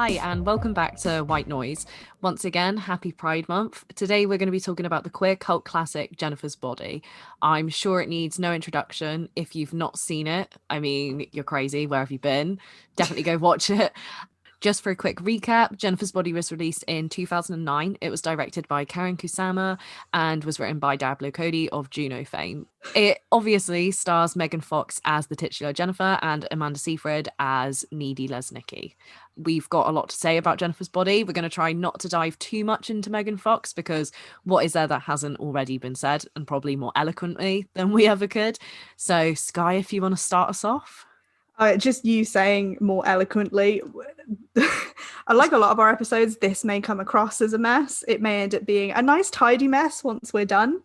Hi, and welcome back to White Noise. Once again, happy Pride Month. Today, we're going to be talking about the queer cult classic Jennifer's Body. I'm sure it needs no introduction. If you've not seen it, I mean, you're crazy. Where have you been? Definitely go watch it. Just for a quick recap, Jennifer's Body was released in 2009. It was directed by Karyn Kusama and was written by Dablo Cody of Juno fame. It obviously stars Megan Fox as the titular Jennifer and Amanda Seyfried as needy Lesnicki. We've got a lot to say about Jennifer's Body. We're going to try not to dive too much into Megan Fox because what is there that hasn't already been said, and probably more eloquently than we ever could. So, Skye, if you want to start us off. Just you saying more eloquently. Like a lot of our episodes, this may come across as a mess. It may end up being a nice, tidy mess once we're done.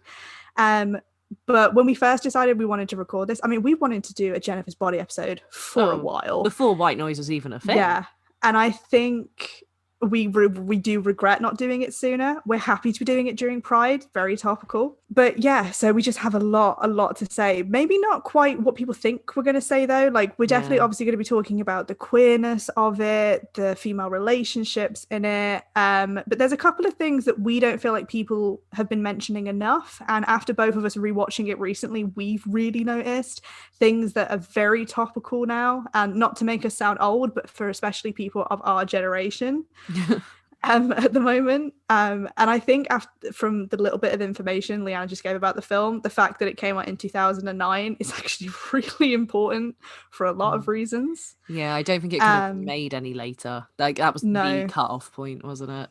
But when we first decided we wanted to record this, I mean, we wanted to do a Jennifer's Body episode for a while. Before White Noise was even a thing. Yeah. And I think we do regret not doing it sooner. We're happy to be doing it during Pride, very topical. But yeah, so we just have a lot to say. Maybe not quite what people think we're going to say though. Like we're definitely obviously going to be talking about the queerness of it, the female relationships in it. But there's a couple of things that we don't feel like people have been mentioning enough. And after both of us rewatching it recently, we've really noticed things that are very topical now. And not to make us sound old, but for especially people of our generation. At the moment, and I think from the little bit of information Lyanna just gave about the film, the fact that it came out in 2009 is actually really important for a lot of reasons. Yeah, I don't think it could have been made any later. Like that was the cut-off point, wasn't it?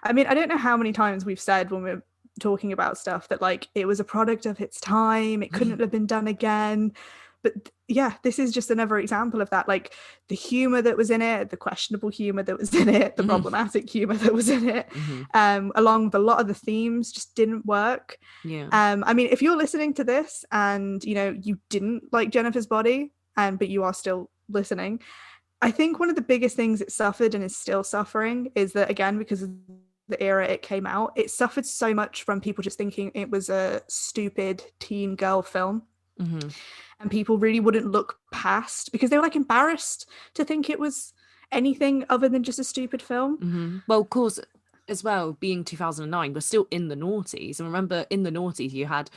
I mean, I don't know how many times we've said when we're talking about stuff that like it was a product of its time, it couldn't have been done again. But yeah, this is just another example of that. Like the humor that was in it, the questionable humor that was in it, the problematic humor that was in it, along with a lot of the themes just didn't work. Yeah. I mean, if you're listening to this and you know you didn't like Jennifer's Body, but you are still listening, I think one of the biggest things it suffered and is still suffering is that, again, because of the era it came out, it suffered so much from people just thinking it was a stupid teen girl film. And people really wouldn't look past because they were like embarrassed to think it was anything other than just a stupid film. Well, of course, as well, being 2009, we're still in the noughties. And remember, in the noughties, you had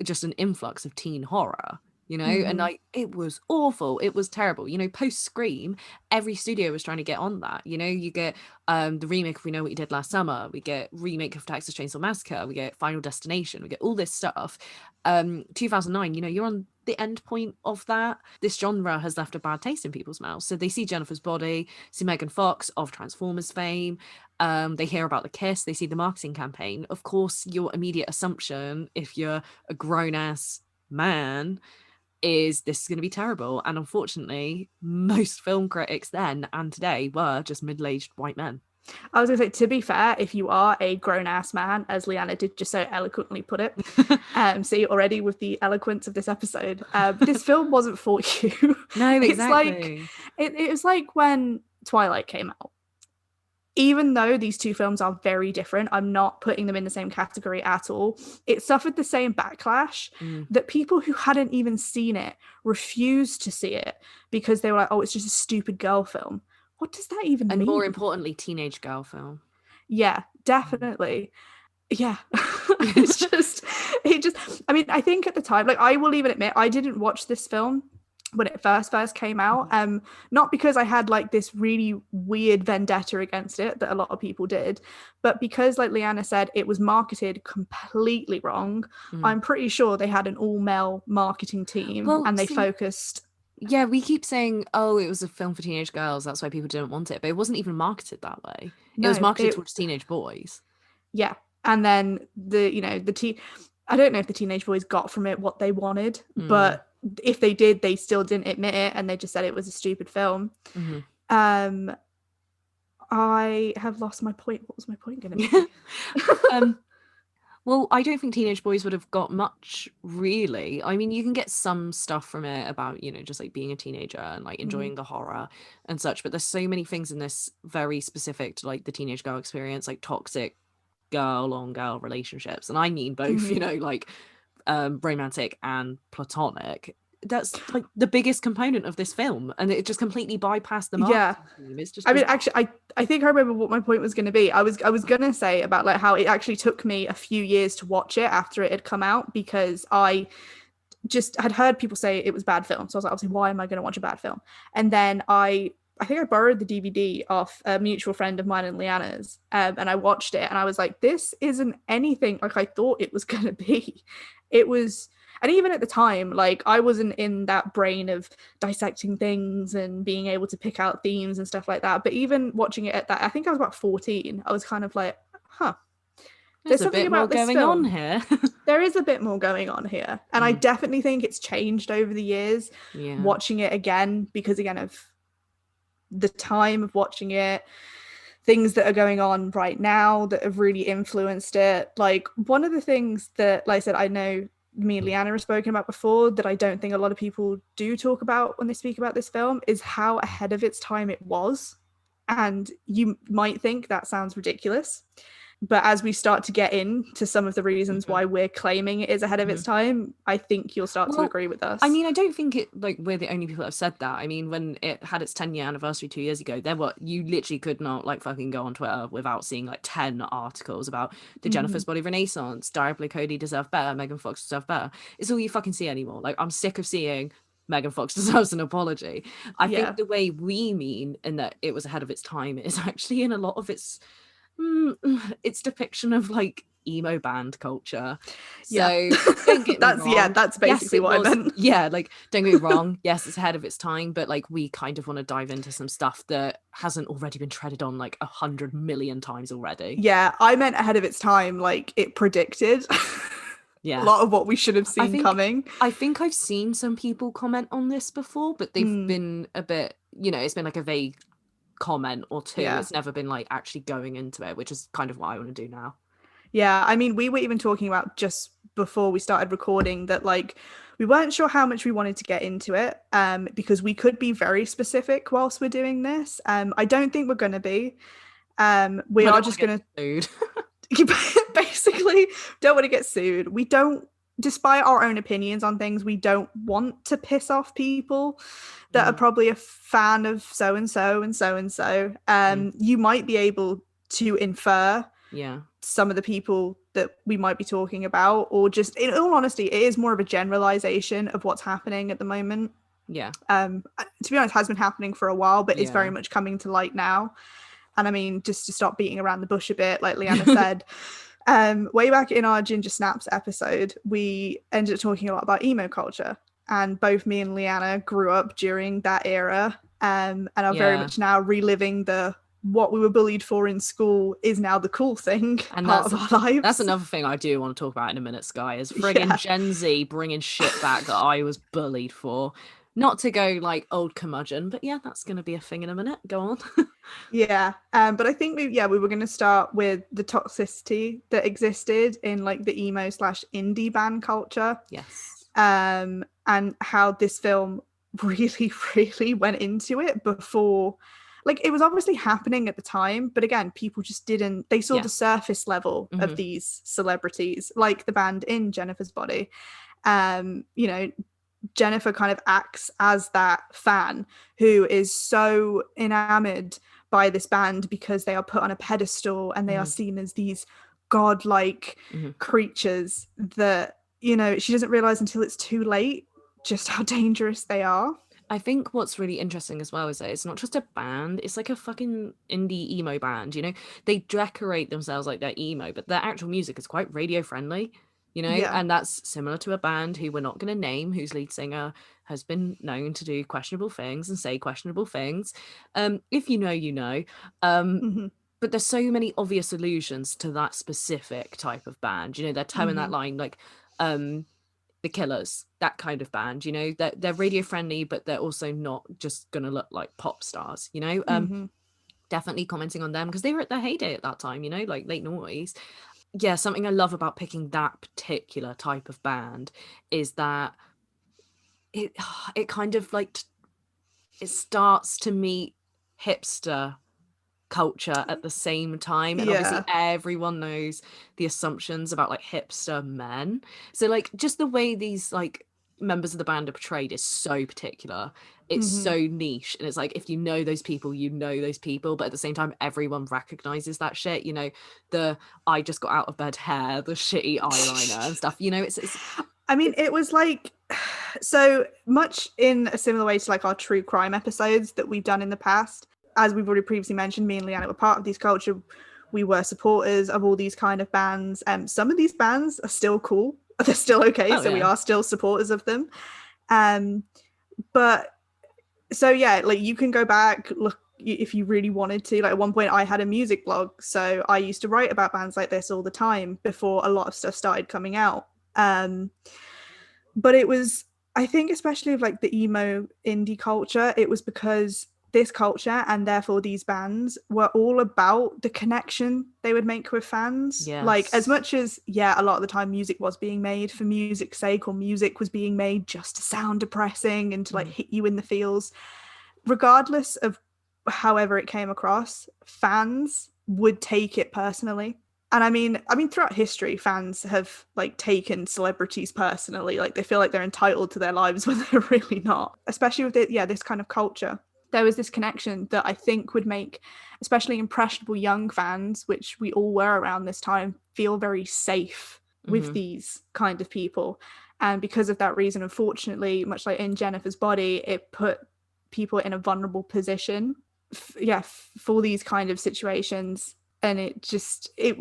just an influx of teen horror, you know, and like it was awful. It was terrible. You know, post Scream, every studio was trying to get on that. You know, you get the remake of We Know What You Did Last Summer, we get remake of Texas Chainsaw Massacre, we get Final Destination, we get all this stuff. 2009, you know, you're on the end point of that. This genre has left a bad taste in people's mouths. So they see Jennifer's Body, see Megan Fox of Transformers fame, they hear about the kiss, they see the marketing campaign. Of course, your immediate assumption, if you're a grown-ass man, is this is going to be terrible. And unfortunately, most film critics then and today were just middle-aged white men. I was going to say, to be fair, if you are a grown-ass man, as Lyanna did just so eloquently put it, see already with the eloquence of this episode, this film wasn't for you. No, exactly. It's like, it was like when Twilight came out. Even though these two films are very different, I'm not putting them in the same category at all. It suffered the same backlash that people who hadn't even seen it refused to see it because they were like, oh, it's just a stupid girl film. What does that even mean? And more importantly, teenage girl film. Yeah, definitely. Yeah. I mean, I think at the time, like I will even admit, I didn't watch this film when it first came out. Not because I had like this really weird vendetta against it that a lot of people did, but because, like Lyanna said, it was marketed completely wrong. I'm pretty sure they had an all-male marketing team and they focused. Yeah, we keep saying, oh, it was a film for teenage girls, that's why people didn't want it, but it wasn't even marketed that way. It was marketed towards teenage boys. Yeah, and then I don't know if the teenage boys got from it what they wanted, but if they did, they still didn't admit it and they just said it was a stupid film. I have lost my point. What was my point going to be? Well, I don't think teenage boys would have got much, really. I mean, you can get some stuff from it about, you know, just like being a teenager and like enjoying the horror and such, but there's so many things in this very specific to like the teenage girl experience, like toxic girl on girl relationships. And I mean both, you know, like romantic and platonic. that's like the biggest component of this film, and it just completely bypassed the Yeah. marketing team. It's just I mean, bizarre. actually, I think I remember what my point was going to be. I was going to say about like how it actually took me a few years to watch it after it had come out, because I just had heard people say it was bad film. So I was like, obviously, why am I going to watch a bad film? And then I think I borrowed the DVD off a mutual friend of mine and Lyanna's, and I watched it, and I was like, this isn't anything like I thought it was going to be. It was, and even at the time, like I wasn't in that brain of dissecting things and being able to pick out themes and stuff like that. But even watching it at that, I think I was about 14. I was kind of like, huh, There's there's a something bit more about this going on film. here. There is a bit more going on here. And I Mm, definitely think it's changed over the years yeah. watching it again, because again of the time of watching it, things that are going on right now that have really influenced it. Like one of the things that, like I said, I know me and Lyanna have spoken about before, that I don't think a lot of people do talk about when they speak about this film, is how ahead of its time it was. And you might think that sounds ridiculous, but as we start to get into some of the reasons Mhm, why we're claiming it is ahead of its mhm. time, I think you'll start to Well, agree with I us. mean, I don't think it like we're the only people that have said that. I mean, when it had its 10-year anniversary 2 years ago, there were you literally could not like fucking go on Twitter without seeing like 10 articles about the Mm-hmm. Jennifer's Body Renaissance, Diablo Cody deserved better, Megan Fox deserved better. It's all you fucking see anymore. Like, I'm sick of seeing Megan Fox deserves an apology. I think Yeah. the way we mean in that it was ahead of its time is actually in a lot of its depiction of like emo band culture. Yeah. So don't get me That's, yeah, wrong. that's Yes, basically it what I was. meant. Yeah, like don't get me wrong. Yes, it's ahead of its time, but like we kind of want to dive into some stuff that hasn't already been treaded on like 100 million times already. Yeah, I meant ahead of its time, like it predicted a Yeah. lot of what we should have I seen think coming. I think I've seen some people comment on this before, but they've Mm, been a bit, it's been like a vague comment or two. yeah. It's never been like actually going into it, which is kind of what I want to do now. Yeah, I mean, we were even talking about just before we started recording that like we weren't sure how much we wanted to get into it, because we could be very specific whilst we're doing this. I don't think we're going to be. We I are don't want just to get going sued. to basically don't want to get sued. We don't, despite our own opinions on things, we don't want to piss off people that are Mm, probably a fan of so and so and so and so. mm, You might be able to infer yeah. some of the people that we might be talking about, or just in all honesty, it is more of a generalization of what's happening at the moment. Yeah. To be honest, has been happening for a while, but it's very Yeah. much coming to light now. And I mean, just to stop beating around the bush a bit, like Lyanna said, way back in our Ginger Snaps episode, we ended up talking a lot about emo culture. And both me and Lyanna grew up during that era, and are very Yeah. much now reliving the what we were bullied for in school is now the cool thing And part of our that's lives. another thing I do want to talk about in a minute, Skye, is friggin' Yeah. Gen Z bringing shit back that I was bullied for. Not to go like old curmudgeon, but yeah, that's going to be a thing in a minute. Go on. Yeah. But I think we were going to start with the toxicity that existed in like the emo slash indie band culture, Yes. and how this film really, really went into it before. Like it was obviously happening at the time, but again, people just didn't. They saw Yeah. the surface level of Hmm. these celebrities, like the band in Jennifer's Body. You know, Jennifer kind of acts as that fan who is so enamored by this band because they are put on a pedestal and they are Hmm. seen as these godlike Hmm. creatures that, she doesn't realize until it's too late just how dangerous they are. I think what's really interesting as well is that it's not just a band, it's like a fucking indie emo band, They decorate themselves like they're emo, but their actual music is quite radio friendly, Yeah. And that's similar to a band who we're not going to name, whose lead singer has been known to do questionable things and say questionable things. If you know, you know. Um, Hmm. but there's so many obvious allusions to that specific type of band. They're towing that Hmm. line like the Killers, that kind of band, they're radio friendly, but they're also not just gonna look like pop stars, Hmm. definitely commenting on them because they were at their heyday at that time, like late noughties. Yeah, something I love about picking that particular type of band is that it it kind of like it starts to meet hipster culture at the same time, and obviously Yeah. everyone knows the assumptions about like hipster men, so like just the way these like members of the band are portrayed is so particular. It's Mm-hmm. so niche, and it's like if you know those people, you know those people, but at the same time everyone recognizes that shit, you know, the I just got out of bed hair, the shitty eyeliner and stuff, you know. It's I mean, it was like so much in a similar way to like our true crime episodes that we've done in the past. As we've already previously mentioned, me and Lyanna were part of these culture. We were supporters of all these kind of bands. Some of these bands are still cool. They're still okay. oh So we yeah. are still supporters of them. But so yeah, like you can go back, look if you really wanted to. Like at one point I had a music blog, so I used to write about bands like this all the time before a lot of stuff started coming out. But it was, I think, especially of like the emo indie culture, it was because this culture and therefore these bands were all about the connection they would make with fans. Like, as Yes. much as, yeah, a lot of the time music was being made for music's sake, or music was being made just to sound depressing and to like hit you in the feels, regardless of however it came across, fans would take it personally. And I mean throughout history fans have like taken celebrities personally, like they feel like they're entitled to their lives when they're really not, especially with this kind of culture. There was this connection that I think would make especially impressionable young fans, which we all were around this time, feel very safe with these kind of people. And because of that reason, unfortunately, much like in Jennifer's Body, it put people in a vulnerable position for these kind of situations. And it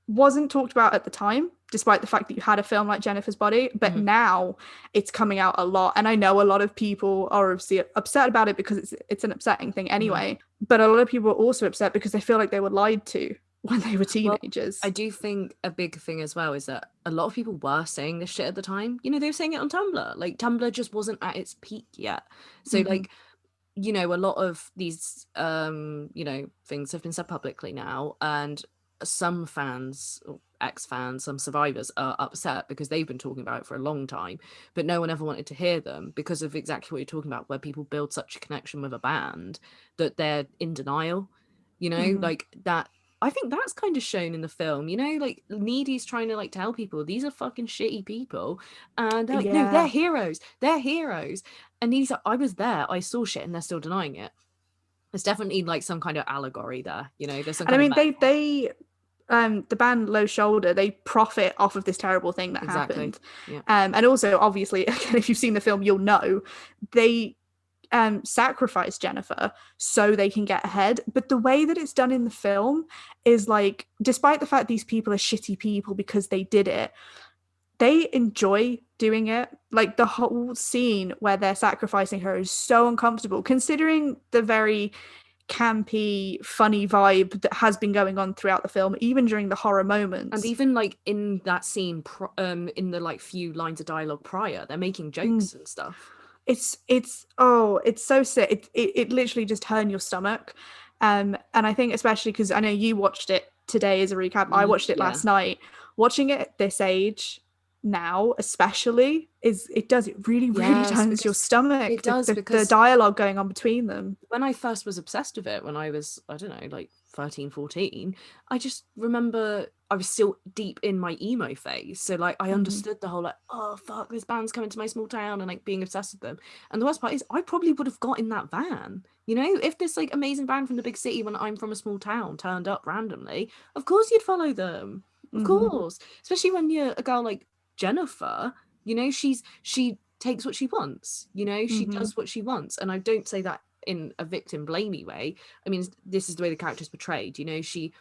wasn't talked about at the time, despite the fact that you had a film like Jennifer's Body, but now it's coming out a lot. And I know a lot of people are obviously upset about it because it's an upsetting thing anyway, but a lot of people are also upset because they feel like they were lied to when they were teenagers. Well, I do think a big thing as well is that a lot of people were saying this shit at the time. You know, they were saying it on Tumblr. Like Tumblr just wasn't at its peak yet. So like, you know, a lot of these you know, things have been said publicly now, and some fans or ex-fans, some survivors are upset because they've been talking about it for a long time, but no one ever wanted to hear them because of exactly what you're talking about, where people build such a connection with a band that they're in denial, you know, like that. I think that's kind of shown in the film, you know, like Needy's trying to like tell people these are fucking shitty people, and they're like, no, they're Yeah. heroes, they're heroes. And Needy's like, I was there, I saw shit, and they're still denying it. There's definitely like some kind of allegory there, you know, there's some And I kind of mean, metaphor. the band Low Shoulder, they profit off of this terrible thing that Exactly. happened. Yeah. And also, obviously, again, if you've seen the film, you'll know they sacrifice Jennifer so they can get ahead. But the way that it's done in the film is like, despite the fact these people are shitty people because they did it, they enjoy doing it. Like the whole scene where they're sacrificing her is so uncomfortable, considering the very campy, funny vibe that has been going on throughout the film, even during the horror And moments. even like in that scene, in the like few lines of dialogue prior, they're making jokes and stuff. It's so sick. It literally just turned your stomach. And I think especially because I know you watched it today as a recap. I watched it Yeah. last night. Watching it at this age now, especially, it really, really Yes, turns your because stomach. it does, The because dialogue going on between them. when I first was obsessed with it, when I was, I don't know, like 13, 14, I just remember I was still deep in my emo phase. So like I understood the whole like, oh fuck, this band's coming to my small town, and like being obsessed with them. And the worst part is I probably would have got in that van. You know, if this like amazing band from the big city when I'm from a small town turned up randomly, of course you'd follow them. Of course. Especially when you're a girl like Jennifer, you know, she takes what she wants, you know, she does what she wants. And I don't say that in a victim blamey way. I mean, this is the way the character's portrayed, you know, she's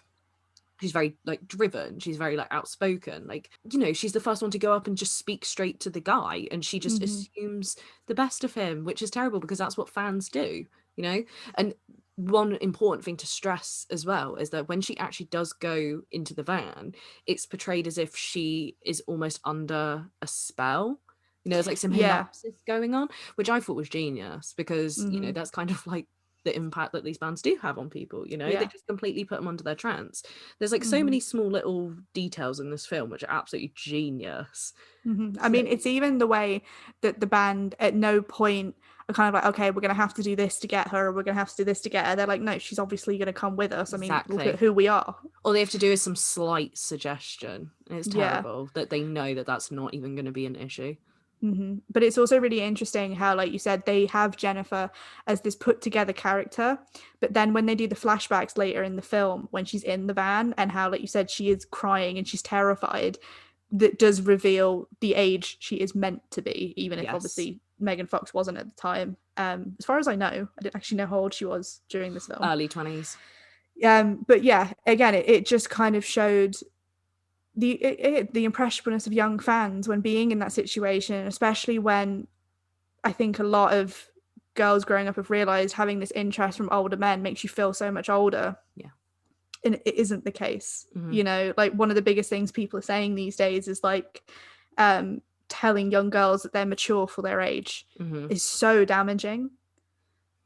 very like driven, she's very like outspoken, like, you know, she's the first one to go up and just speak straight to the guy, and she just assumes the best of him, which is terrible because that's what fans do, you know. And one important thing to stress as well is that when she actually does go into the van, it's portrayed as if she is almost under a spell. You know, there's like some Yeah. hypnosis going on, which I thought was genius because, you know, that's kind of like the impact that these bands do have on people, you know, they Yeah. just completely put them under their trance. There's like so many small little details in this film which are absolutely genius. I mean, it's even the way that the band at no point are kind of like, okay, we're going to have to do this to get her, or we're going to have to do this to get her. They're like, no, she's obviously going to come with us. I mean, look at Exactly. who we are. All they have to do is some slight suggestion. It's Yeah. terrible that they know that that's not even going to be an issue. But it's also really interesting how, like you said, they have Jennifer as this put together character, but then when they do the flashbacks later in the film when she's in the van and how, like you said, she is crying and she's terrified, that does reveal the age she is meant to be, even if Yes. obviously Megan Fox wasn't at the time. As far as I know, I didn't actually know how old she was during this film. Early 20s. But yeah, again, it just kind of showed the impressionableness of young fans when being in that situation, especially when I think a lot of girls growing up have realized having this interest from older men makes you feel so much older. Yeah. And it isn't the case. Mm-hmm. You know, like one of the biggest things people are saying these days is like telling young girls that they're mature for their age is so damaging,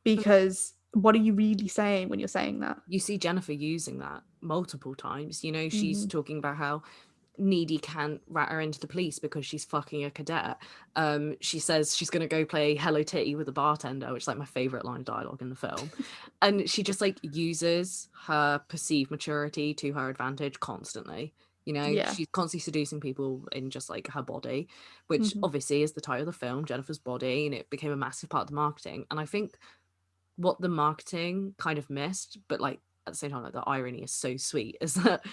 because what are you really saying when you're saying that? You see Jennifer using that multiple times. You know, she's talking about how Needy can't rat her into the police because she's fucking a cadet. She says she's gonna go play Hello Kitty with a bartender, which is like my favorite line of dialogue in the film. And she just like uses her perceived maturity to her advantage constantly. You know, Yeah. she's constantly seducing people in just like her body, which obviously is the title of the film, Jennifer's Body, and it became a massive part of the marketing. And I think what the marketing kind of missed, but like at the same time, like the irony is so sweet, is that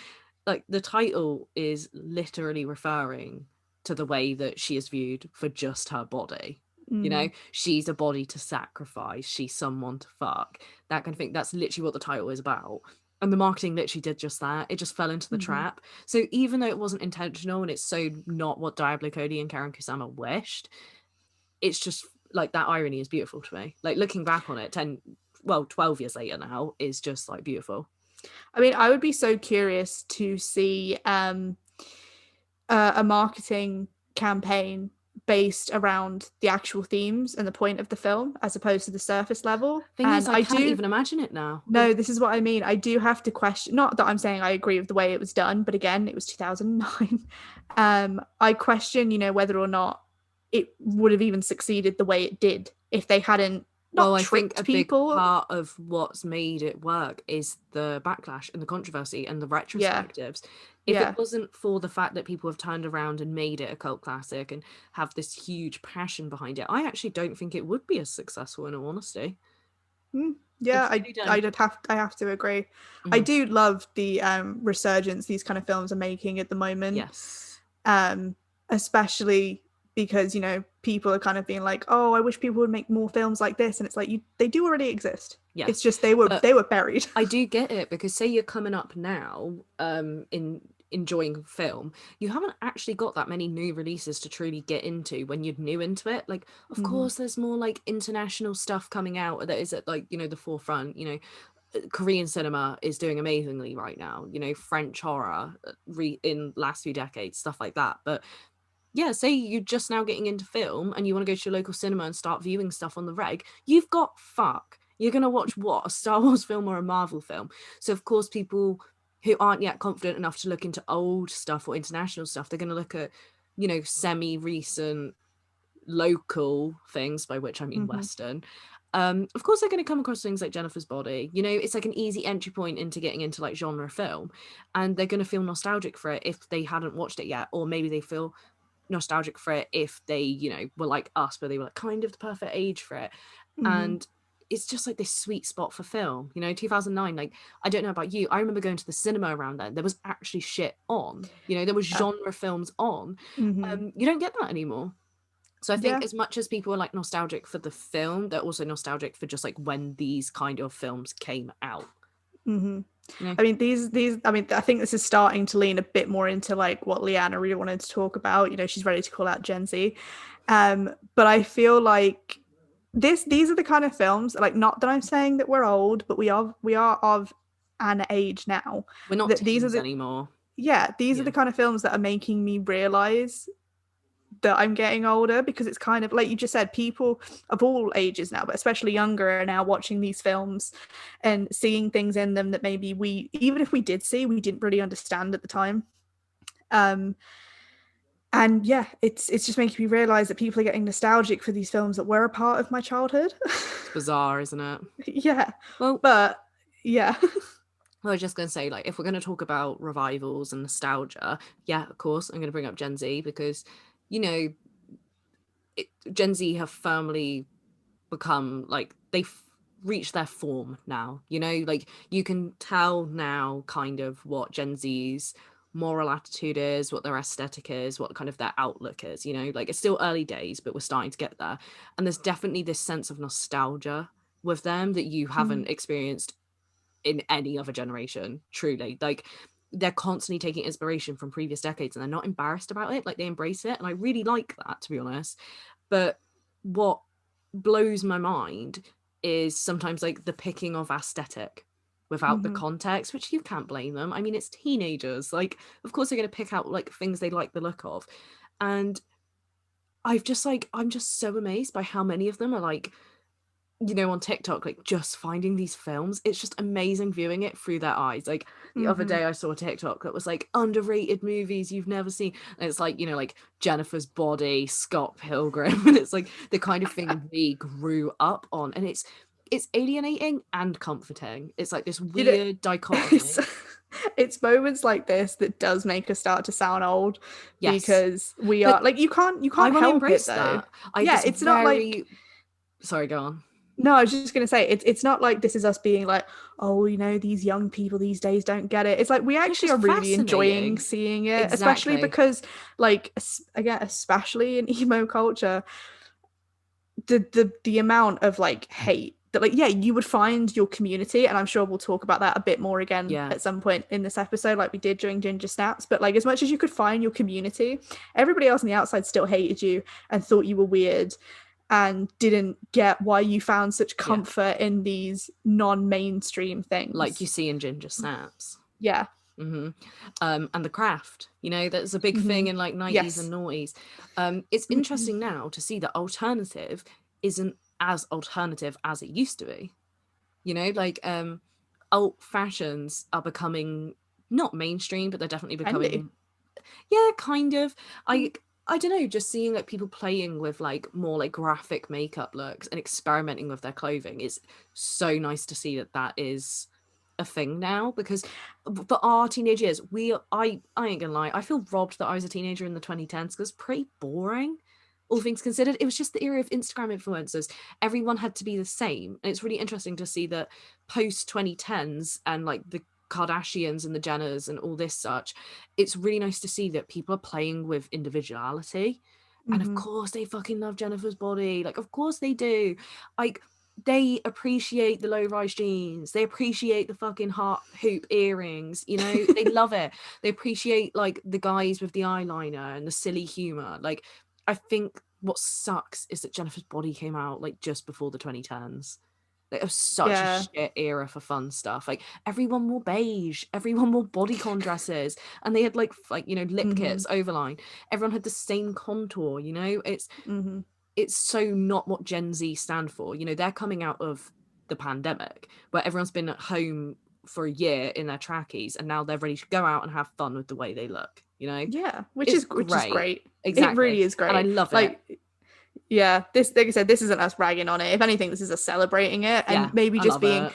like the title is literally referring to the way that she is viewed for just her body. You know, she's a body to sacrifice, she's someone to fuck, that kind of thing. That's literally what the title is about. And the marketing literally did just that. It just fell into the trap. So even though it wasn't intentional and it's so not what Diablo Cody and Karyn Kusama wished, it's just like that irony is beautiful to me. Like looking back on it 12 years later now is just like beautiful. I mean, I would be so curious to see a marketing campaign based around the actual themes and the point of the film as opposed to the surface level. Thing And is, I can't even imagine it now. No, this is what I mean. I do have to question, not that I'm saying I agree with the way it was done, but again, it was 2009. I question, you know, whether or not it would have even succeeded the way it did if they hadn't Well, not I think a tricked big people. part of what's made it work is the backlash and the controversy and the retrospectives. If it wasn't for the fact that people have turned around and made it a cult classic and have this huge passion behind it, I actually don't think it would be as successful, in all honesty. Yeah, truly don't. I have to agree. I do love the resurgence these kind of films are making at the moment. Yes. Especially because, you know, people are kind of being like, oh, I wish people would make more films like this, and it's like they do already exist. Yeah. It's just they were buried. I do get it, because say you're coming up now in enjoying film, you haven't actually got that many new releases to truly get into when you're new into it. Like, of course there's more like international stuff coming out that is at like, you know, the forefront. You know, Korean cinema is doing amazingly right now, you know, French horror in last few decades, stuff like that. But yeah, say you're just now getting into film and you want to go to your local cinema and start viewing stuff on the reg, you've got fuck. You're going to watch what? A Star Wars film or a Marvel film? So, of course, people who aren't yet confident enough to look into old stuff or international stuff, they're going to look at, you know, semi-recent local things, by which I mean Western. Of course, they're going to come across things like Jennifer's Body. You know, it's like an easy entry point into getting into like genre film. And they're going to feel nostalgic for it if they hadn't watched it yet. Or maybe they feel nostalgic for it if they, you know, were like us, but they were like kind of the perfect age for it. And it's just like this sweet spot for film, you know. 2009, like, I don't know about you, I remember going to the cinema around then. There was actually shit on, you know, there was genre films on. You don't get that anymore. So I think as much as people are like nostalgic for the film, they're also nostalgic for just like when these kind of films came out. You know? I mean, I think this is starting to lean a bit more into like what Lyanna really wanted to talk about. You know, she's ready to call out Gen Z. But I feel like these are the kind of films, like, not that I'm saying that we're old, but we are of an age now. We're not teens anymore. These are the kind of films that are making me realize that I'm getting older, because it's kind of like you just said, people of all ages now, but especially younger, are now watching these films and seeing things in them that maybe we, even if we did see, we didn't really understand at the time. And yeah, it's just making me realize that people are getting nostalgic for these films that were a part of my childhood. It's bizarre, isn't it? Yeah. Well, but yeah. I was just going to say, like, if we're going to talk about revivals and nostalgia, yeah, of course, I'm going to bring up Gen Z because, you know, Gen Z have firmly become like they've reached their form now, you know, like you can tell now kind of what Gen Z's moral attitude is, what their aesthetic is, what kind of their outlook is, you know, like it's still early days, but we're starting to get there. And there's definitely this sense of nostalgia with them that you haven't experienced in any other generation, truly. Like they're constantly taking inspiration from previous decades and they're not embarrassed about it, like they embrace it, and I really like that, to be honest. But what blows my mind is sometimes like the picking of aesthetic without the context, which you can't blame them. I mean, it's teenagers, like of course they're going to pick out like things they like the look of. And I'm just so amazed by how many of them are like, you know, on TikTok, like just finding these films. It's just amazing viewing it through their eyes. Like the other day I saw a TikTok that was like underrated movies you've never seen. And it's like, you know, like Jennifer's Body, Scott Pilgrim, and it's like the kind of thing we grew up on. And it's alienating and comforting. It's like this You know, weird dichotomy. it's, it's moments like this that does make us start to sound old, Yes. because we are But like, you I can't want to help it embrace though. that. I Yeah, this it's not like, very sorry, go on. no, I was just going to say, it's not like this is us being like, oh, you know, these young people these days don't get it. It's like we It's actually just are really enjoying fascinating. seeing it, especially Exactly. because, like, again, especially in emo culture, the amount of like hate that, like, yeah, you would find your community, and I'm sure we'll talk about that a bit more again Yeah. at some point in this episode, like we did during Ginger Snaps. But like, as much as you could find your community, everybody else on the outside still hated you and thought you were weird and didn't get why you found such Yeah. comfort in these non-mainstream Like you things. see in Ginger Snaps. Yeah. hmm and the craft, you know, that's a big thing in like 90s and Yes. noughties. It's interesting now to see that alternative isn't as alternative as it used to be, you know, like alt fashions are becoming not mainstream, but they're definitely Trendy. becoming, yeah, kind of. I don't know, just seeing like people playing with like more like graphic makeup looks and experimenting with their clothing is so nice to see that that is a thing now. Because for our teenage years, I ain't gonna lie, I feel robbed that I was a teenager in the 2010s because it's pretty boring, all things considered. It was just the era of Instagram influencers. Everyone had to be the same, and it's really interesting to see that post 2010s and like the Kardashians and the Jenners and all this such, it's really nice to see that people are playing with individuality. And of course they fucking love Jennifer's Body. Like, of course they do. Like, they appreciate the low-rise jeans. They appreciate the fucking heart hoop earrings. You know, they love it. They appreciate like the guys with the eyeliner and the silly humor. Like, I think what sucks is that Jennifer's Body came out like just before the 2010s. Like, it was such a Yeah. shit era for fun stuff. Like everyone wore beige, everyone wore bodycon dresses, and they had like you know, lip kits, overline. Everyone had the same contour. You know, it's so not what Gen Z stand for. You know, they're coming out of the pandemic where everyone's been at home for a year in their trackies, and now they're ready to go out and have fun with the way they look. You know, Yeah, it's which is great. great. It Exactly, really is and I great. love it. Like, yeah, this, like I said, this isn't us bragging on it. If anything, this is us celebrating it and Yeah, maybe I just love being it.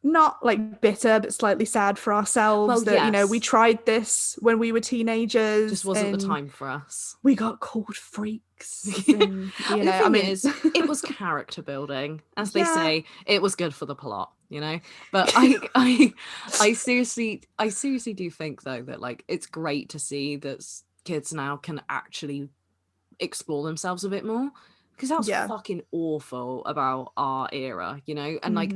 not like bitter, but slightly sad for Well, ourselves that, you know, we yes, tried this when we were just teenagers wasn't the and time for us. we got called freaks. And, you The know, I thing mean, is, it was character building, as they yeah, say. It was good for the plot, you know. But I seriously do think though that like it's great to see that kids now can actually explore themselves a bit more, because that was yeah. fucking awful about our era, you know. And like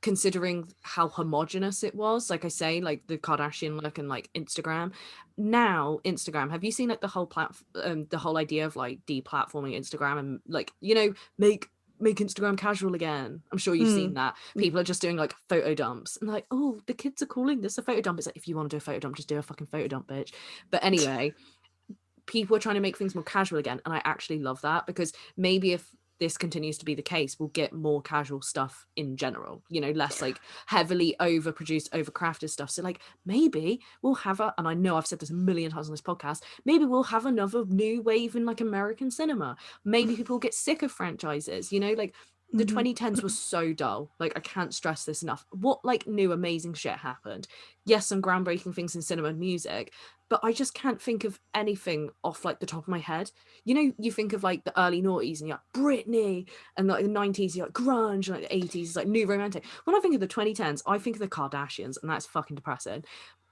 considering how homogenous it was, like I say, like the Kardashian look and like Instagram. Now Instagram, have you seen like the whole idea of like deplatforming Instagram and like, you know, make Instagram casual again? I'm sure you've seen Mm. that. People are just doing like photo dumps and like, oh, the kids are calling this a photo dump. It's like, if you want to do a photo dump, just do a fucking photo dump, bitch. But anyway, people are trying to make things more casual again, and I actually love that, because maybe if this continues to be the case, we'll get more casual stuff in general, you know, less like heavily overproduced, overcrafted stuff. So like maybe we'll have and I know I've said this a million times on this podcast, maybe we'll have another new wave in like American cinema. Maybe people get sick of franchises, you know, like The 2010s was so dull. Like, I can't stress this enough. What like new amazing shit happened? Yes, some groundbreaking things in cinema and music, but I just can't think of anything off like the top of my head. You know, you think of like the early noughties and you're like Britney, and like the 90s, you're like grunge, and like the 80s is like new romantic. When I think of the 2010s, I think of the Kardashians, and that's fucking depressing.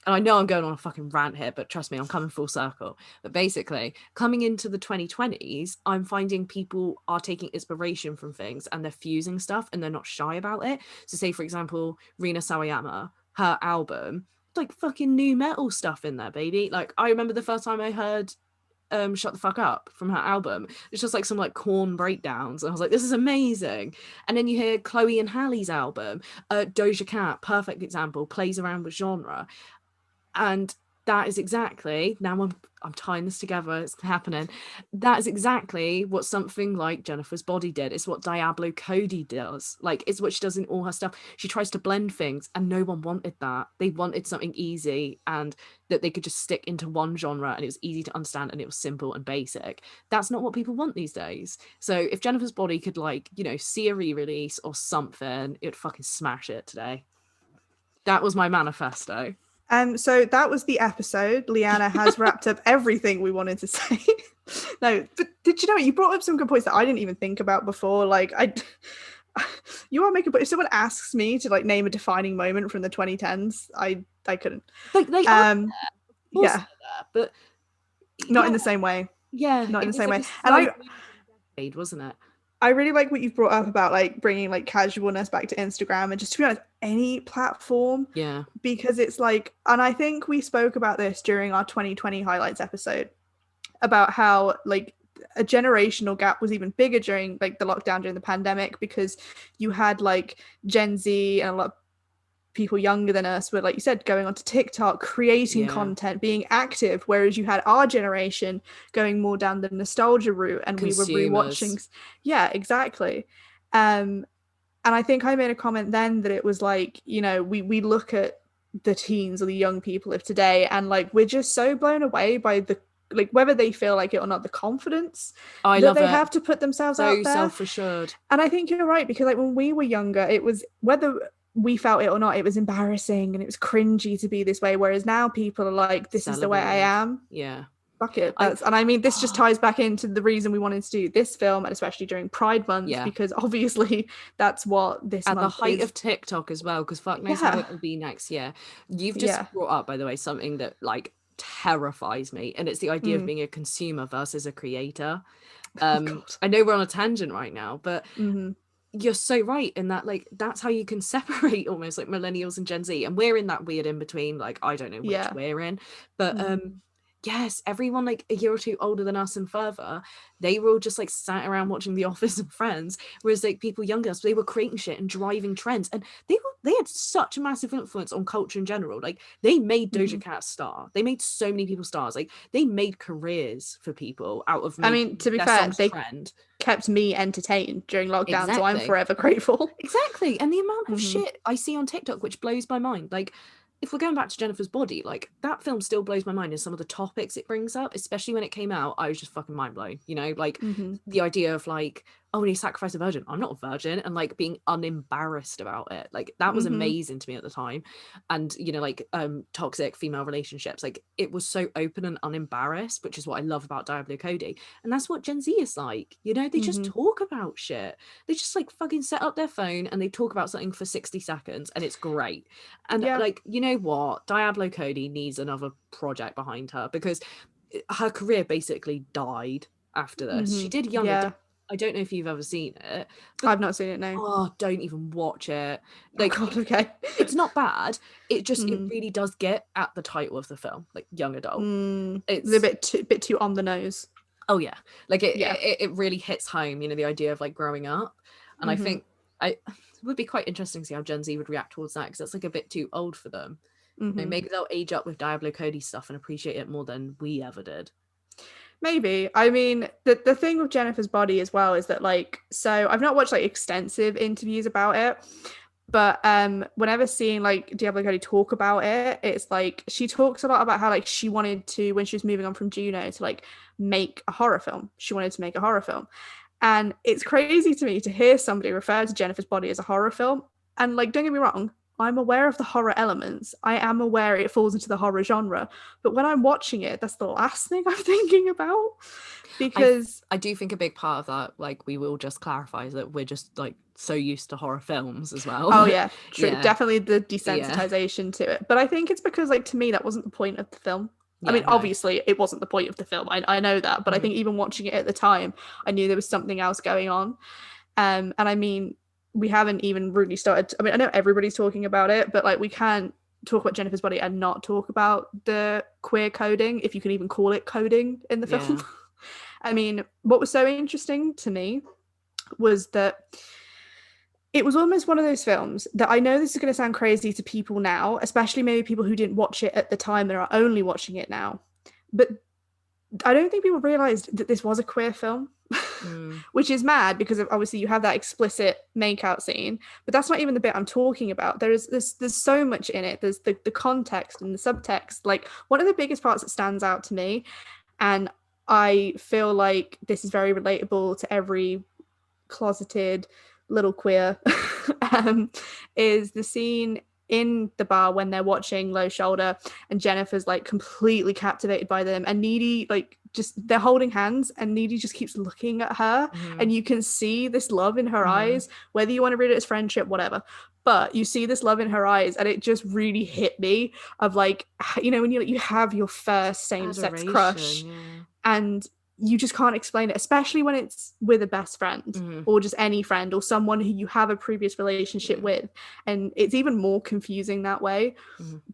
And I know I'm going on a fucking rant here, but trust me, I'm coming full circle. But basically, coming into the 2020s, I'm finding people are taking inspiration from things and they're fusing stuff and they're not shy about it. So, say, for example, Rina Sawayama, her album, like fucking new metal stuff in there, baby. Like, I remember the first time I heard Shut the Fuck Up from her album. It's just like some like corn breakdowns. And I was like, this is amazing. And then you hear Chloe and Halle's album, Doja Cat, perfect example, plays around with genre. And that is exactly, now I'm tying this together, it's happening. That is exactly what something like Jennifer's Body did. It's what Diablo Cody does. Like, it's what she does in all her stuff. She tries to blend things, and no one wanted that. They wanted something easy and that they could just stick into one genre, and it was easy to understand and it was simple and basic. That's not what people want these days. So if Jennifer's Body could, like, you know, see a re-release or something, it would fucking smash it today. That was my manifesto. So that was the episode. Lyanna has wrapped up everything we wanted to say. No, but did you know what? You brought up some good points that I didn't even think about before. Like, you are making. If someone asks me to like name a defining moment from the 2010s, I couldn't. Like they are there. Yeah, There, but not yeah, in the same way. yeah, Not in it the was same like way. a And slow fade, wasn't it? I really like what you've brought up about like bringing like casualness back to Instagram and just to be honest, any platform. Yeah, Because it's like, and I think we spoke about this during our 2020 highlights episode about how like a generational gap was even bigger during like the lockdown during the pandemic because you had like Gen Z and a lot of people younger than us were, like you said, going onto TikTok, creating yeah. content, being active, whereas you had our generation going more down the nostalgia route and we were Consumers. rewatching. Yeah, exactly. And I think I made a comment then that it was like, you know, we look at the teens or the young people of today and like we're just so blown away by the, like, whether they feel like it or not, the confidence I that love they it. have to put themselves So out there. self-assured. And I think you're right, because like when we were younger, it was, whether we felt it or not, it was embarrassing and it was cringy to be this way, whereas now people are like, this is the way I Celebrated. am. Yeah. Fuck it. I That's, and I mean, this just ties back into the reason we wanted to do this film, and especially during Pride Month, yeah. because obviously that's what this At the month height is. of TikTok as well, because fuck knows how Yeah. it will be next year. You've Yeah. just brought up, by the way, something that like terrifies me, and it's the idea of Mm. being a consumer versus a creator. Oh God. I know we're on a tangent right now, but Mm-hmm. you're so right in that, like, that's how you can separate almost like millennials and Gen Z, and we're in that weird in between, like, I don't know which Yeah. we're in, but Mm-hmm. yes, everyone like a year or two older than us and further, they were all just like sat around watching The Office and Friends, whereas like people younger us, they were creating shit and driving trends, and they had such a massive influence on culture in general. Like, they made Mm-hmm. Doja Cat star, they made so many people stars, like they made careers for people out of I mean, making to be their fair, songs they trend. kept me entertained during lockdown, so I'm Exactly. forever grateful. Exactly. And the amount of Mm-hmm. shit I see on TikTok, which blows my mind. Like, if we're going back to Jennifer's Body, like, that film still blows my mind, and some of the topics it brings up, especially when it came out, I was just fucking mind blown, you know? Like, Mm-hmm. the idea of, like, oh, when he sacrificed a virgin, I'm not a virgin, and like being unembarrassed about it. Like, that was Mm-hmm. amazing to me at the time. And, you know, like, toxic female relationships, like, it was so open and unembarrassed, which is what I love about Diablo Cody. And that's what Gen Z is like, you know? They just Mm-hmm. talk about shit. They just like fucking set up their phone and they talk about something for 60 seconds, and it's great. And Yeah. like, you know what? Diablo Cody needs another project behind her, because her career basically died after this. Mm-hmm. She did Young Yeah. Adult. I don't know if you've ever seen it, but I've not seen it now. oh, don't even watch it. Oh Like, God. Okay. it's not bad. It Mm-hmm. really does get at the title of the film, like Young Adult. It's a It's bit too on the nose. oh yeah, like Yeah. it really hits home, you know, the idea of like growing up. And I Mm-hmm. think I it would be quite interesting to see how Gen Z would react towards that, because that's like a bit too old for them. You know, Mm-hmm. maybe they'll age up with Diablo Cody stuff and appreciate it more than we ever did. Maybe. I mean, the thing with Jennifer's Body as well is that, like, so I've not watched like extensive interviews about it, but whenever seeing like Diablo Cody talk about it, it's like she talks a lot about how like she wanted to, when she was moving on from Juno, to like make a horror film. She wanted to make a horror film. And it's crazy to me to hear somebody refer to Jennifer's Body as a horror film. And like, don't get me wrong, I'm aware of the horror elements. I am aware it falls into the horror genre. But when I'm watching it, that's the last thing I'm thinking about. Because I do think a big part of that, like we will just clarify, is that we're just like so used to horror films as well. oh yeah, true. Yeah. Definitely the Yeah. desensitization to it. But I think it's because like to me that wasn't the point of the film. I Yeah, mean, no. obviously it wasn't the point of the film. I know that, but I think even watching it at the time, I knew there was something else going on. And I mean, we haven't even really started. I mean, I know everybody's talking about it, but like we can't talk about Jennifer's Body and not talk about the queer coding, if you can even call it coding in the film. Yeah. I mean, what was so interesting to me was that it was almost one of those films that I know this is going to sound crazy to people now, especially maybe people who didn't watch it at the time and are only watching it now. But I don't think people realized that this was a queer film, which is mad because obviously you have that explicit makeout scene, but that's not even the bit I'm talking about. There's so much in it. There's the context and the subtext. Like one of the biggest parts that stands out to me, and I feel like this is very relatable to every closeted little queer, is the scene in the bar when they're watching Low Shoulder and Jennifer's like completely captivated by them, and Needy like just they're holding hands and Needy just keeps looking at her, and you can see this love in her eyes, whether you want to read it as friendship, whatever, but you see this love in her eyes, and it just really hit me of like, you know, when you have your first same-sex crush, and you just can't explain it, especially when it's with a best friend or just any friend or someone who you have a previous relationship with, and it's even more confusing that way.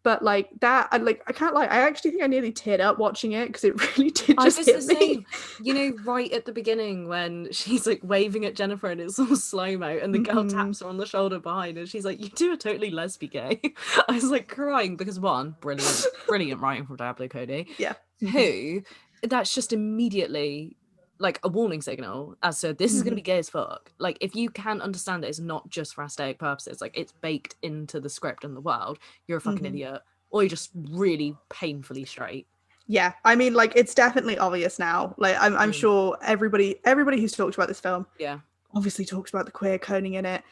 But like that, I can't lie, I actually think I nearly teared up watching it because it really did just hit me. You know, right at the beginning when she's like waving at Jennifer and it's all slow-mo and the girl taps her on the shoulder behind and she's like, you two are totally lesbian gay. I was like crying because one, brilliant writing from Diablo Cody. Yeah. Two, that's just immediately like a warning signal as to this is going to be gay as fuck. Like if you can understand it, it's not just for aesthetic purposes, like it's baked into the script and the world, you're a fucking idiot, or you're just really painfully straight. Yeah, I mean, like it's definitely obvious now. Like I'm sure everybody who's talked about this film, obviously talks about the queer coding in it.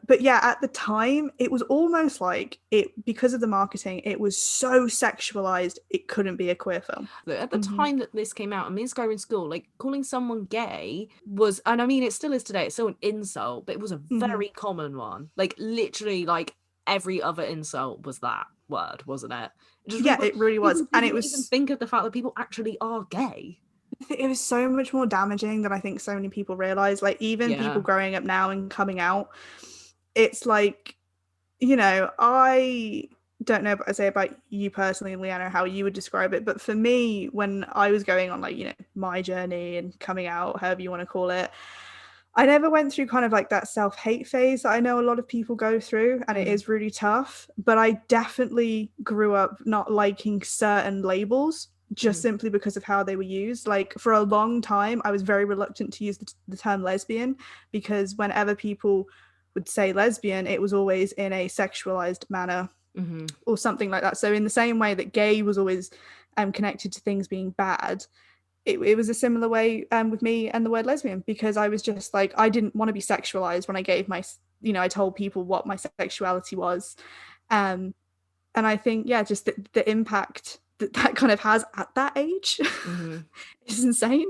But yeah, at the time it was almost like it, because of the marketing, it was so sexualized it couldn't be a queer film. At the time that this came out, and me and Skye were in school, like calling someone gay was, and I mean it still is today, it's still an insult, but it was a very common one. Like literally like every other insult was that word, wasn't it? It really was. And it was, even think of the fact that people actually are gay. It was so much more damaging than I think so many people realize. Like even people growing up now and coming out, it's like, you know, I don't know, but I say about you personally, Lyanna, how you would describe it, but for me, when I was going on like, you know, my journey and coming out, however you want to call it, I never went through kind of like that self-hate phase that I know a lot of people go through, and it is really tough, but I definitely grew up not liking certain labels just simply because of how they were used. Like for a long time, I was very reluctant to use the term lesbian, because whenever people would say lesbian, it was always in a sexualized manner or something like that. So in the same way that gay was always connected to things being bad, it was a similar way with me and the word lesbian, because I was just like, I didn't want to be sexualized when I gave my, you know, I told people what my sexuality was. And I think, yeah, just the impact that kind of has at that age is insane.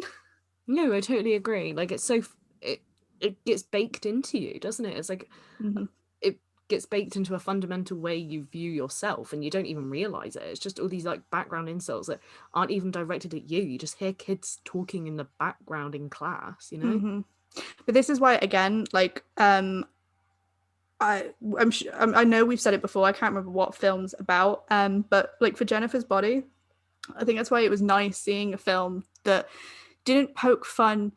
No, I totally agree. Like it's so, it gets baked into you, doesn't it? It's like, it gets baked into a fundamental way you view yourself, and you don't even realize it. It's just all these like background insults that aren't even directed at you. You just hear kids talking in the background in class, you know? But this is why, again, like I know we've said it before, I can't remember what film's about, but like for Jennifer's Body, I think that's why it was nice seeing a film that didn't poke fun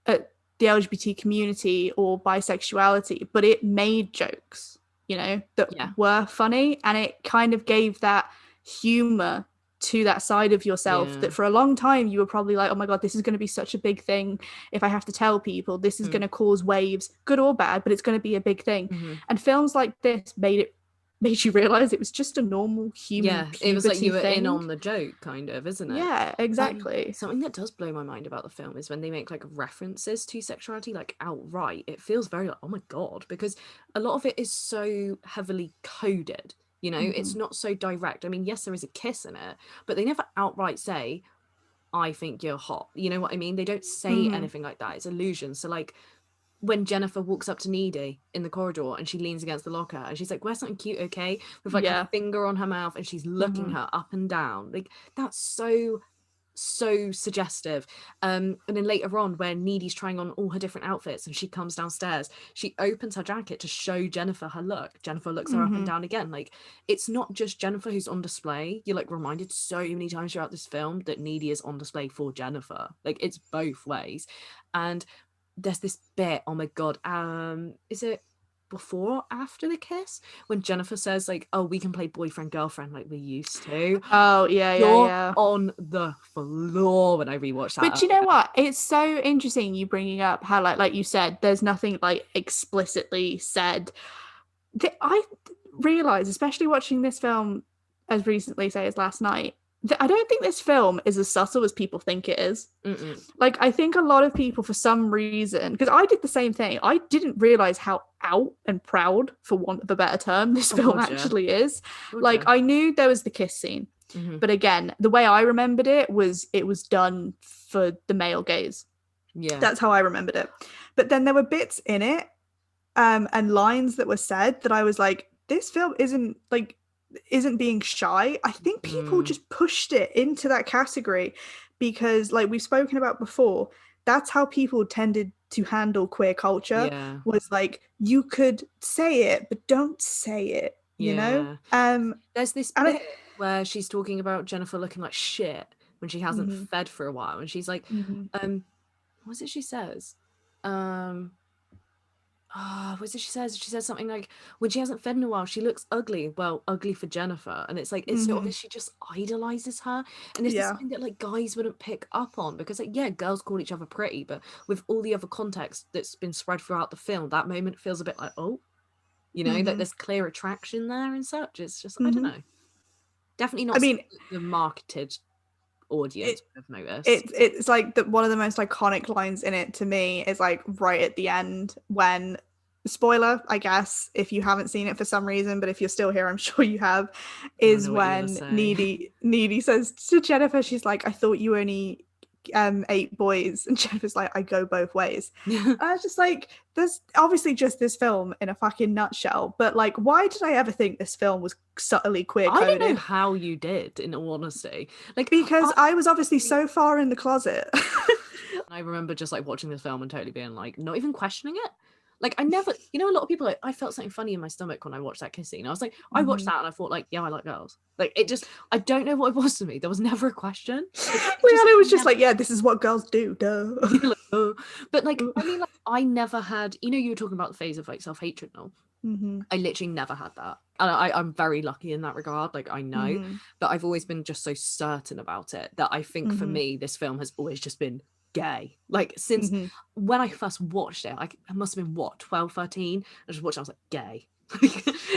at the LGBT community or bisexuality, but it made jokes, you know, that were funny, and it kind of gave that humor to that side of yourself that for a long time you were probably like, oh my god, this is going to be such a big thing if I have to tell people, this is going to cause waves, good or bad, but it's going to be a big thing. And films like this made it made you realize it was just a normal human Yeah, it was like puberty you were in thing. on the joke, kind of, isn't it? Yeah, exactly. Something that does blow my mind about the film is when they make like references to sexuality, like outright. It feels very like, oh my God, because a lot of it is so heavily coded. It's Hmm. not so direct. I mean, yes, there is a kiss in it, but they never outright say, I think you're hot. You know what I mean? They don't say Hmm. anything like that. It's illusion. So like when Jennifer walks up to Needy in the corridor and she leans against the locker and she's like, wear something cute, okay? With like her Yeah. finger on her mouth and she's looking Hmm. her up and down. Like that's so suggestive. And then later on, when Needy's trying on all her different outfits and she comes downstairs, she opens her jacket to show Jennifer her look. Jennifer looks her up and Hmm. down again. Like it's not just Jennifer who's on display. You're like reminded so many times throughout this film that Needy is on display for Jennifer. Like it's both ways. And there's this bit, oh my God, is it before or after the kiss when Jennifer says like, oh, we can play boyfriend girlfriend like we used to. Oh, yeah, yeah, You're yeah. on the floor when I rewatched But that you know earlier. what? It's so interesting you bringing up how, like you said, there's nothing like explicitly said. I realize, especially watching this film as recently, say, as last night, that I don't think this film is as subtle as people think it is. Mm-mm. Like, I think a lot of people, for some reason, because I did the same thing, I didn't realize how out and proud, for want of a better term, this Oh film God, yeah. actually is. God, Like, yeah. I knew there was the kiss scene, Hmm. but again, the way I remembered it was done for the male gaze. Yeah. That's how I remembered it. But then there were bits in it, and lines that were said that I was like, this film isn't being shy. I think people Mm. just pushed it into that category because, like we've spoken about before, that's how people tended to handle queer culture, Yeah. was like you could say it, but don't say it, you know? Yeah. There's this And bit where she's talking about Jennifer looking like shit when she hasn't mhm, fed for a while, and she's like, mhm, what's it she says? Um, what's it she says? She says something like, when she hasn't fed in a while, she looks ugly. Well, ugly for Jennifer. And it's like, it's so mhm, obvious she just idolizes her. And this is yeah, something that like guys wouldn't pick up on because like, yeah, girls call each other pretty, but with all the other context that's been spread throughout the film, that moment feels a bit like, oh, like mhm, there's clear attraction there and such. It's just, I don't mhm. know. Definitely I not mean, something that the marketed it audience would have noticed. it's like one of the most iconic lines in it to me is like right at the end when, spoiler I guess if you haven't seen it for some reason, but if you're still here I'm sure you have, I is know what you're gonna when say. Needy says to Jennifer, she's like, I thought you only ate boys, and Jennifer's like, I go both ways. And I was just like, there's obviously just this film in a fucking nutshell, but like, why did I ever think this film was subtly queer I don't know coded? how you did, in all honesty. Like, Because I was obviously so far in the closet. I remember just like watching this film and totally being like, not even questioning it. Like, I never, a lot of people like, I felt something funny in my stomach when I watched that kiss scene. I was like, I watched Mhm. that and I thought, like, yeah, I like girls. Like, it just, I don't know what it was to me. There was never a question. Like, it just Rihanna was just never, like, yeah, this is what girls do, duh. like, oh. But like, I mean, like, I never had, you were talking about the phase of like self hatred now. Hmm. I literally never had that. And I'm very lucky in that regard. Like, I know, Hmm. but I've always been just so certain about it that I think for Hmm. me, this film has always just been gay. Like, since Hmm. when I first watched it, I must have been what, 12, 13. I just watched it, I was like, gay.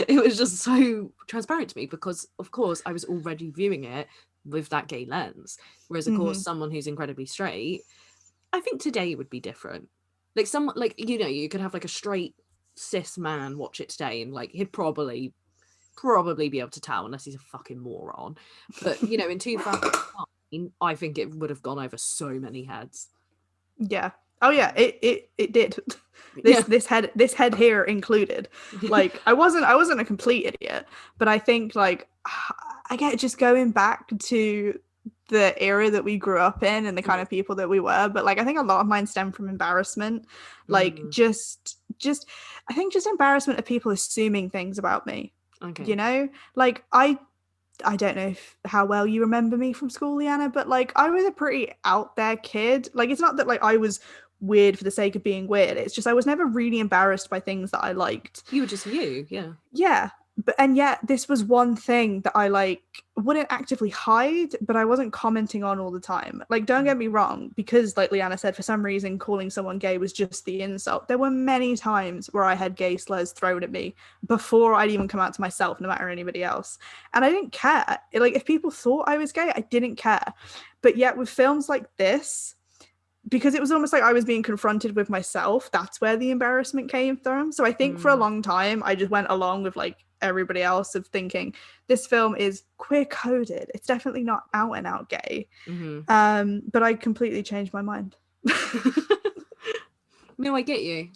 It was just so transparent to me because, of course, I was already viewing it with that gay lens. Whereas, of course, Hmm. someone who's incredibly straight, I think today would be different. Like someone like you could have like a straight cis man watch it today and like he'd probably be able to tell unless he's a fucking moron. But in 2009, I think it would have gone over so many heads. Yeah. Oh yeah, it did. Yeah. This head here included. Like I wasn't a complete idiot, but I think like I get just going back to the era that we grew up in and the kind of people that we were, but like I think a lot of mine stem from embarrassment. Like Mm, just I think just embarrassment of people assuming things about me. okay. You know? Like I don't know how well you remember me from school, Lyanna, but like I was a pretty out there kid. Like it's not that like I was weird for the sake of being weird. It's just I was never really embarrassed by things that I liked. You were just you, yeah. Yeah. but and yet this was one thing that I like wouldn't actively hide, but I wasn't commenting on all the time. Like, don't get me wrong, because like Lyanna said, for some reason calling someone gay was just the insult. There were many times where I had gay slurs thrown at me before I'd even come out to myself, no matter anybody else. And I didn't care. Like, if people thought I was gay, I didn't care. But yet with films like this, because it was almost like I was being confronted with myself, that's where the embarrassment came from. So I think for a long time I just went along with like everybody else of thinking this film is queer coded, it's definitely not out and out gay. But I completely changed my mind. No, I get you.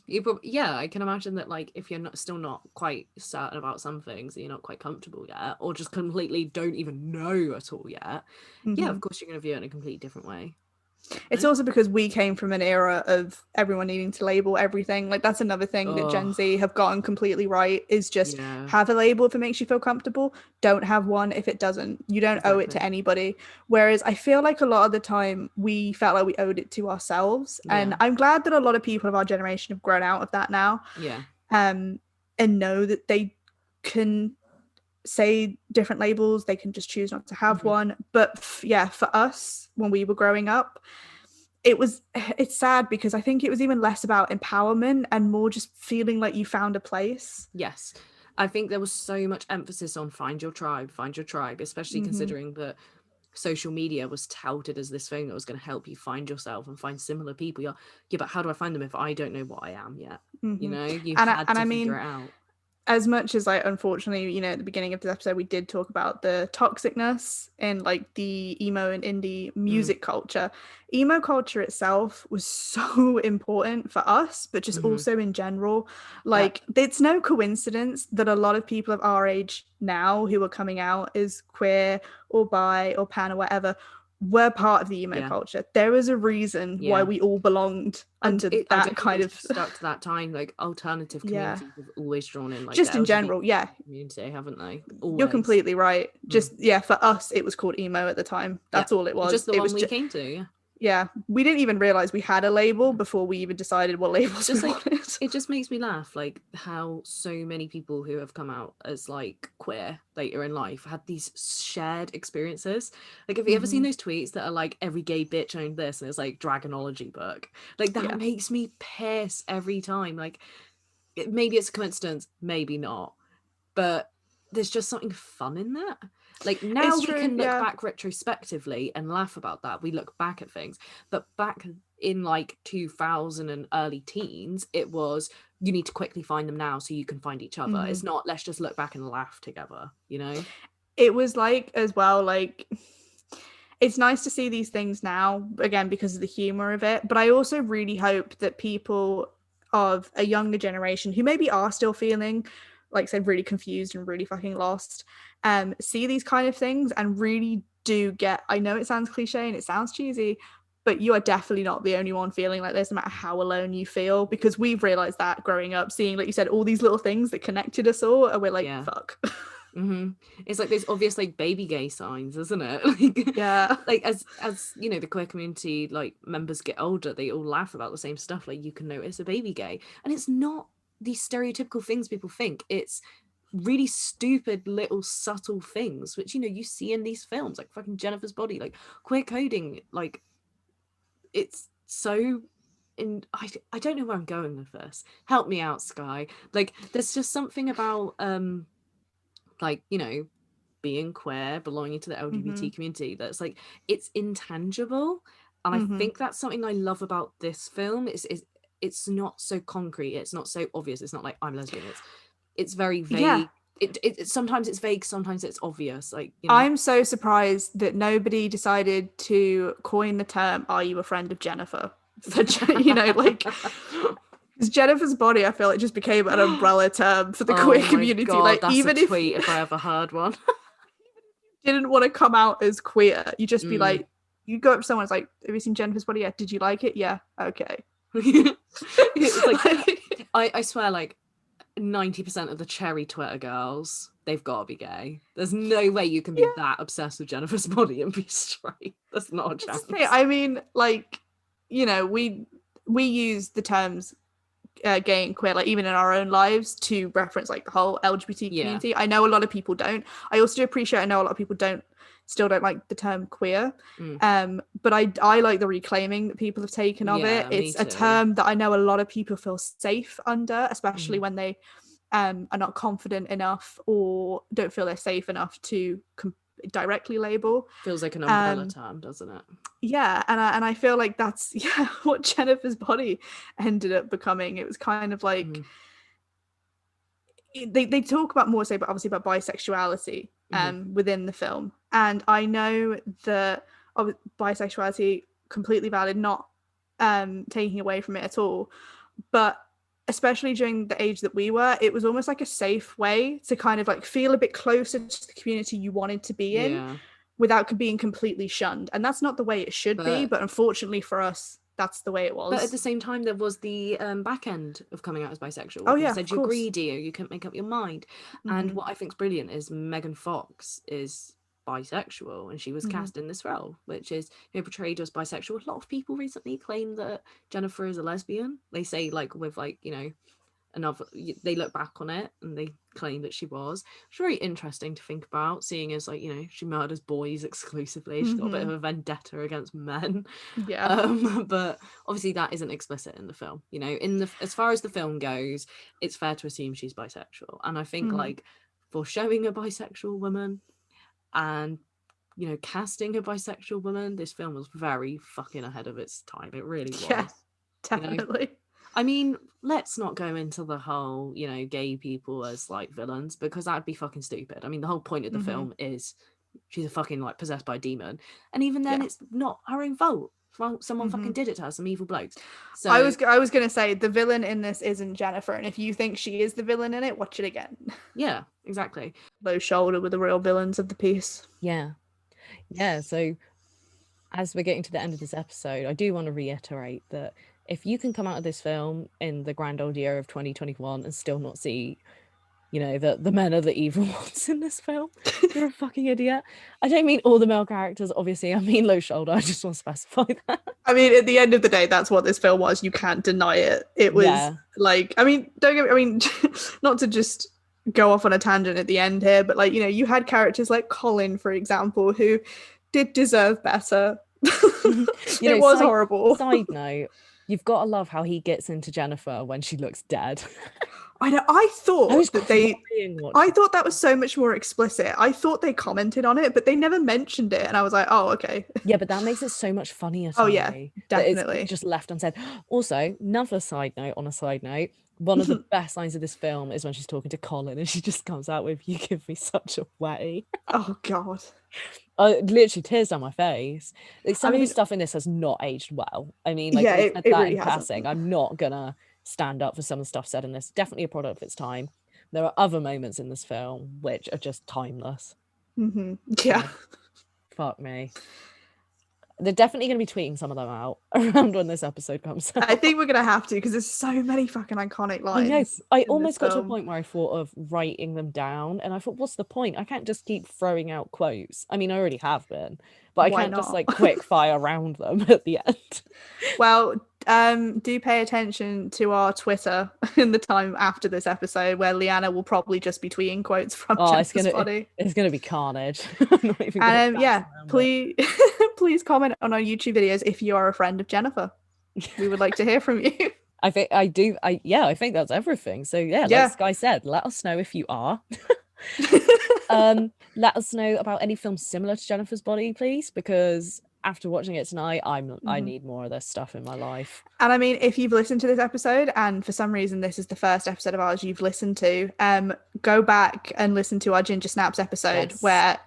Yeah, I can imagine that, like, if you're still not quite certain about some things, that you're not quite comfortable yet, or just completely don't even know at all yet, yeah, of course you're going to view it in a completely different way. It's also because we came from an era of everyone needing to label everything. Like, that's another thing that Gen Z have gotten completely right, is just have a label if it makes you feel comfortable. Don't have one if it doesn't. You don't owe it to anybody. Whereas I feel like a lot of the time we felt like we owed it to ourselves. And I'm glad that a lot of people of our generation have grown out of that now. And know that they can say different labels, they can just choose not to have one. But for us, when we were growing up, it's sad because I think it was even less about empowerment and more just feeling like you found a place. Yes, I think there was so much emphasis on find your tribe, especially considering that social media was touted as this thing that was going to help you find yourself and find similar people. Yeah, but how do I find them if I don't know what I am yet? You know, you had to figure it out. As much as, like, unfortunately, you know, at the beginning of this episode we did talk about the toxicness in like the emo and indie music culture, emo culture itself was so important for us, but just also in general. Like, it's no coincidence that a lot of people of our age now who are coming out as queer or bi or pan or whatever were part of the emo culture. There was a reason why we all belonged under that kind of stuck to that time. Like, alternative communities have always drawn in, like, just in general, community, haven't they? Always. You're completely right. Just for us it was called emo at the time. That's all it was. Just the one we came to. Yeah, we didn't even realize we had a label before we even decided what labels we wanted. It just makes me laugh, like, how so many people who have come out as like queer later in life had these shared experiences. Like, have you ever seen those tweets that are like, every gay bitch owned this, and it's like Dragonology book? Like, that makes me piss every time. Like, maybe it's a coincidence, maybe not, but there's just something fun in that. Like, now we can look back retrospectively and laugh about that. We look back at things, but back in like 2000 and early teens, it was, you need to quickly find them now so you can find each other. It's not, let's just look back and laugh together, you know? It was like, as well, like, it's nice to see these things now, again, because of the humor of it. But I also really hope that people of a younger generation who maybe are still feeling, like I said, really confused and really fucking lost, see these kind of things and really do get, I know it sounds cliche and it sounds cheesy, but you are definitely not the only one feeling like this, no matter how alone you feel, because we've realized that growing up, seeing, like you said, all these little things that connected us all, and we're like, fuck. It's like there's obvious, like, baby gay signs, isn't it? Like, like, as you know, the queer community, like, members get older, they all laugh about the same stuff. Like, you can notice a baby gay, and it's not these stereotypical things people think. It's really stupid little subtle things which, you know, you see in these films, like fucking Jennifer's Body, like queer coding. Like, it's so I don't know where I'm going with this. Help me out, Skye. Like, there's just something about like, you know, being queer, belonging to the LGBT community, that's like, it's intangible. And I think that's something I love about this film. It's not so concrete, it's not so obvious, it's not like, I'm lesbian. It's very vague. It sometimes it's vague, sometimes it's obvious. Like, you know, I'm so surprised that nobody decided to coin the term, are you a friend of Jennifer? For, you know, like, because Jennifer's Body, I feel it just became an umbrella term for the queer community. God, like, that's even a tweet if I ever heard one. Didn't want to come out as queer, you just be like, you go up to someone, it's like, have you seen Jennifer's Body yet? Did you like it? Yeah, okay. It's like, I swear, like, 90% of the cherry Twitter girls, they've got to be gay. There's no way you can be that obsessed with Jennifer's Body and be straight. That's not a chance. I mean, like, you know, we use the terms gay and queer, like even in our own lives, to reference like the whole LGBT community. I know a lot of people don't. I also do appreciate, I know a lot of people still don't like the term queer. But I like the reclaiming that people have taken of it. It's a term that I know a lot of people feel safe under, especially when they are not confident enough or don't feel they're safe enough to directly label. Feels like an umbrella term, doesn't it? Yeah, and I feel like that's what Jennifer's body ended up becoming. It was kind of like they talk about more so, but obviously about bisexuality within the film, and I know that bisexuality completely valid, not taking away from it at all, but especially during the age that we were, it was almost like a safe way to kind of like feel a bit closer to the community you wanted to be in without being completely shunned. And that's not the way it should be, but unfortunately for us, that's the way it was. But at the same time, there was the back end of coming out as bisexual. Oh yeah, said you're greedy or you couldn't make up your mind. And what I think is brilliant is Megan Fox is bisexual, and she was cast in this role, which is portrayed as bisexual. A lot of people recently claim that Jennifer is a lesbian. They say like with like another, they look back on it and they claim that she was. It's very interesting to think about, seeing as like she murders boys exclusively. She's got a bit of a vendetta against men. But obviously that isn't explicit in the film. As far as the film goes, it's fair to assume she's bisexual, and I think like for showing a bisexual woman and casting a bisexual woman, this film was very fucking ahead of its time. It really was. Yeah, definitely. I mean, let's not go into the whole, gay people as like villains, because that'd be fucking stupid. I mean, the whole point of the film is she's a fucking like possessed by a demon, and even then it's not her own fault. Someone fucking did it to her, some evil blokes. So I was gonna say the villain in this isn't Jennifer, and if you think she is the villain in it, watch it again. Yeah, exactly. Low shoulder with the real villains of the piece. Yeah. So as we're getting to the end of this episode, I do want to reiterate that if you can come out of this film in the grand old year of 2021 and still not see, that the men are the evil ones in this film, you're a fucking idiot. I don't mean all the male characters, obviously. I mean low shoulder. I just want to specify that. I mean, at the end of the day, that's what this film was. You can't deny it. It was like, I mean, not to just go off on a tangent at the end here, but like, you had characters like Colin, for example, who did deserve better. It was horrible. Side note, you've got to love how he gets into Jennifer when she looks dead. I know. I thought that was so much more explicit. I thought they commented on it, but they never mentioned it, and I was like, oh, okay. Yeah, but that makes it so much funnier to me. Oh yeah, definitely. It's just left unsaid. Also, another side note on a side note, one of the best lines of this film is when she's talking to Colin and she just comes out with, "You give me such a wetty." Oh god. Literally tears down my face. Like, some of the stuff in this has not aged well. I mean, like, it really in passing. I'm not gonna stand up for some of the stuff said in this. Definitely a product of its time. There are other moments in this film which are just timeless. Yeah. Fuck me. They're definitely going to be tweeting some of them out around when this episode comes out. I think we're going to have to, because there's so many fucking iconic lines. I know. I almost got to a point where I thought of writing them down, and I thought, what's the point? I can't just keep throwing out quotes. I mean, I already have been, but I can't just like quick fire around them at the end. Well, do pay attention to our Twitter in the time after this episode, where Lyanna will probably just be tweeting quotes from Jennifer's body. It's going to be carnage. Please comment on our YouTube videos if you are a friend of Jennifer. We would like to hear from you. I think that's everything. So like Skye said, let us know if you are. Let us know about any films similar to Jennifer's Body, please, because after watching it tonight, I need more of this stuff in my life. And I mean, if you've listened to this episode and for some reason this is the first episode of ours you've listened to, go back and listen to our Ginger Snaps episode, where,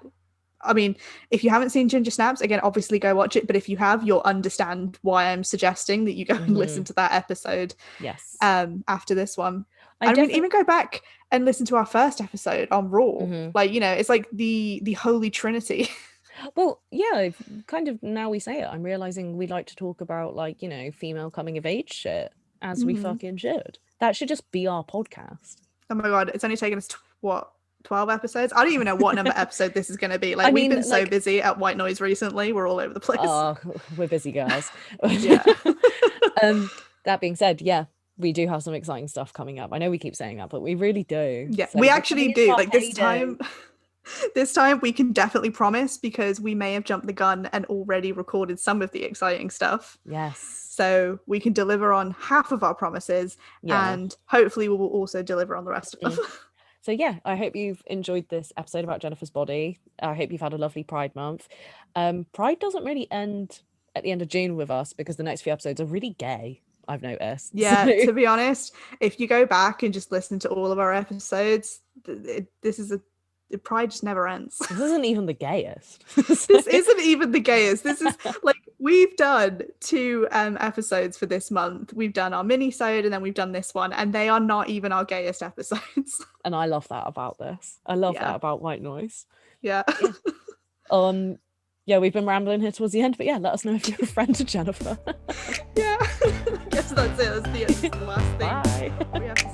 I mean, if you haven't seen Ginger Snaps, again, obviously go watch it, but if you have, you'll understand why I'm suggesting that you go and listen to that episode after this one. I mean, even go back and listen to our first episode on Raw. Like, it's like the holy trinity. Well, yeah, kind of, now we say it, I'm realizing we like to talk about, like, female coming of age shit, as we fucking should. That should just be our podcast. Oh my god, it's only taken us 12 episodes? I don't even know what number episode this is going to be. Like, we've been so busy at White Noise recently, we're all over the place. Oh, we're busy girls. Yeah. That being said, we do have some exciting stuff coming up. I know we keep saying that, but we really do. Yeah, So we we're actually coming into do. our Like this payday. time, this time we can definitely promise, because we may have jumped the gun and already recorded some of the exciting stuff. Yes. So we can deliver on half of our promises, Yeah. and hopefully we will also deliver on the rest of them. So yeah, I hope you've enjoyed this episode about Jennifer's body. I hope you've had a lovely Pride month. Pride doesn't really end at the end of June with us, because the next few episodes are really gay, I've noticed. Yeah, So to be honest, if you go back and just listen to all of our episodes, this is a Pride just never ends. this isn't even the gayest. This isn't even the gayest. This is like, we've done 2 episodes for this month. We've done our mini-sode and then we've done this one, and they are not even our gayest episodes. And I love that about this. I love Yeah. that about White Noise. Yeah. Yeah, we've been rambling here towards the end, but yeah, let us know if you're a friend to Jennifer. Yeah. I guess that's it. That's the last thing Bye. we have to